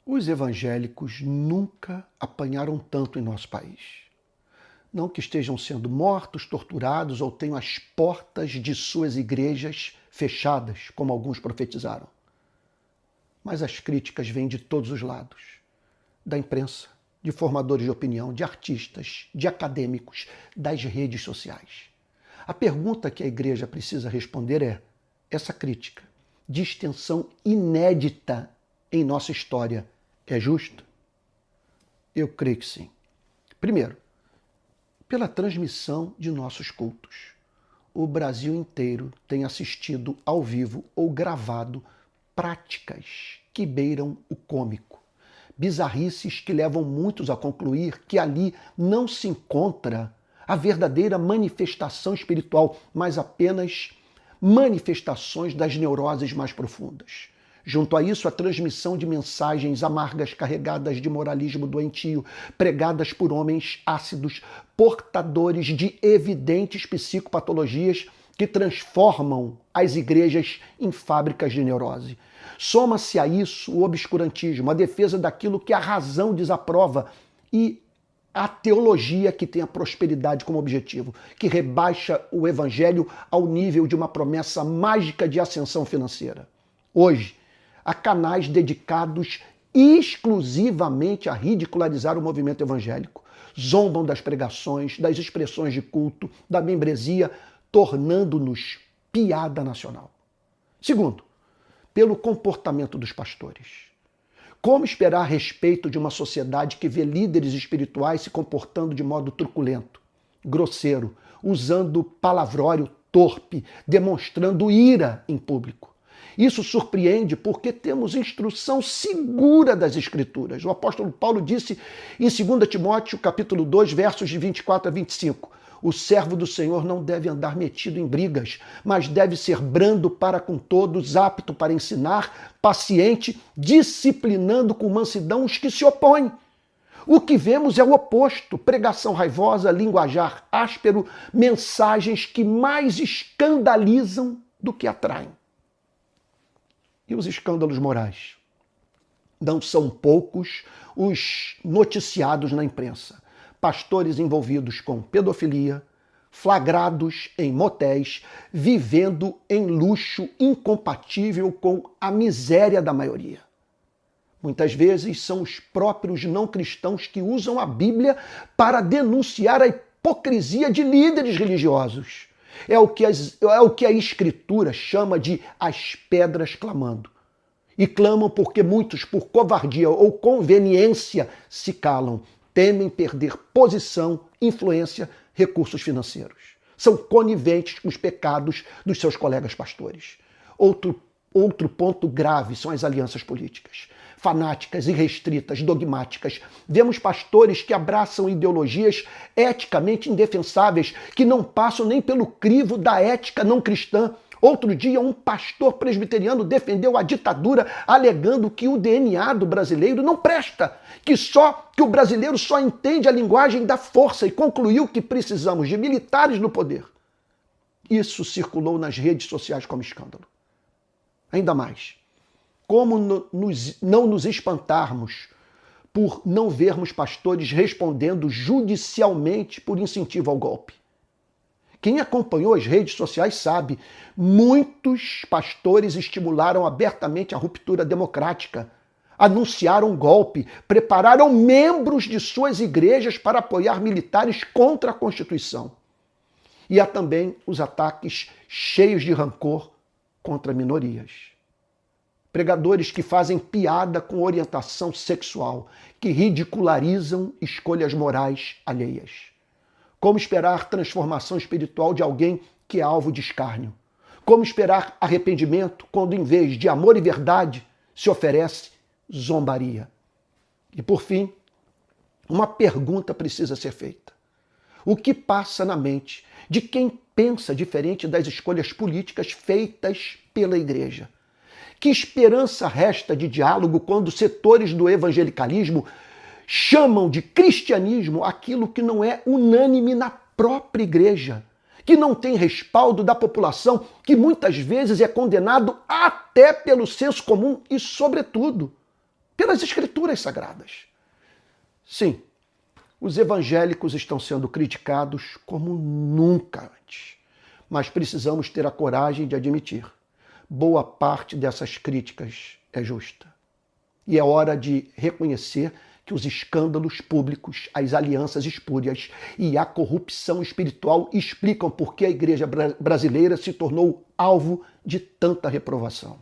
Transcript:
Os evangélicos nunca apanharam tanto em nosso país. Não que estejam sendo mortos, torturados ou tenham as portas de suas igrejas fechadas, como alguns profetizaram. Mas as críticas vêm de todos os lados. Da imprensa, de formadores de opinião, de artistas, de acadêmicos, das redes sociais. A pergunta que a igreja precisa responder é: essa crítica, de extensão inédita em nossa história, é justa? Eu creio que sim. Primeiro, pela transmissão de nossos cultos. O Brasil inteiro tem assistido ao vivo ou gravado práticas que beiram o cômico. Bizarrices que levam muitos a concluir que ali não se encontra a verdadeira manifestação espiritual, mas apenas manifestações das neuroses mais profundas. Junto a isso, a transmissão de mensagens amargas carregadas de moralismo doentio, pregadas por homens ácidos, portadores de evidentes psicopatologias que transformam as igrejas em fábricas de neurose. Soma-se a isso o obscurantismo, a defesa daquilo que a razão desaprova e a teologia que tem a prosperidade como objetivo, que rebaixa o evangelho ao nível de uma promessa mágica de ascensão financeira. Hoje, há canais dedicados exclusivamente a ridicularizar o movimento evangélico. Zombam das pregações, das expressões de culto, da membresia, tornando-nos piada nacional. Segundo, pelo comportamento dos pastores. Como esperar a respeito de uma sociedade que vê líderes espirituais se comportando de modo truculento, grosseiro, usando palavrório torpe, demonstrando ira em público? Isso surpreende porque temos instrução segura das Escrituras. O apóstolo Paulo disse em 2 Timóteo, capítulo 2, versos de 24 a 25, o servo do Senhor não deve andar metido em brigas, mas deve ser brando para com todos, apto para ensinar, paciente, disciplinando com mansidão os que se opõem. O que vemos é o oposto: pregação raivosa, linguajar áspero, mensagens que mais escandalizam do que atraem. E os escândalos morais? Não são poucos os noticiados na imprensa. Pastores envolvidos com pedofilia, flagrados em motéis, vivendo em luxo incompatível com a miséria da maioria. Muitas vezes são os próprios não cristãos que usam a Bíblia para denunciar a hipocrisia de líderes religiosos. É o que a Escritura chama de as pedras clamando. E clamam porque muitos, por covardia ou conveniência, se calam. Temem perder posição, influência, recursos financeiros. São coniventes com os pecados dos seus colegas pastores. Outro ponto grave são as alianças políticas. Fanáticas, irrestritas, dogmáticas. Vemos pastores que abraçam ideologias eticamente indefensáveis, que não passam nem pelo crivo da ética não cristã. Outro dia, um pastor presbiteriano defendeu a ditadura, alegando que o DNA do brasileiro não presta, que o brasileiro só entende a linguagem da força, e concluiu que precisamos de militares no poder. Isso circulou nas redes sociais como escândalo. Ainda mais, como não nos espantarmos por não vermos pastores respondendo judicialmente por incentivo ao golpe? Quem acompanhou as redes sociais sabe, muitos pastores estimularam abertamente a ruptura democrática, anunciaram golpe, prepararam membros de suas igrejas para apoiar militares contra a Constituição. E há também os ataques cheios de rancor contra minorias. Pregadores que fazem piada com orientação sexual, que ridicularizam escolhas morais alheias. Como esperar transformação espiritual de alguém que é alvo de escárnio? Como esperar arrependimento quando, em vez de amor e verdade, se oferece zombaria? E, por fim, uma pergunta precisa ser feita. O que passa na mente de quem pensa diferente das escolhas políticas feitas pela igreja? Que esperança resta de diálogo quando setores do evangelicalismo chamam de cristianismo aquilo que não é unânime na própria igreja, que não tem respaldo da população, que muitas vezes é condenado até pelo senso comum e, sobretudo, pelas Escrituras Sagradas. Sim, os evangélicos estão sendo criticados como nunca antes, mas precisamos ter a coragem de admitir: boa parte dessas críticas é justa. E é hora de reconhecer que os escândalos públicos, as alianças espúrias e a corrupção espiritual explicam por que a igreja brasileira se tornou alvo de tanta reprovação.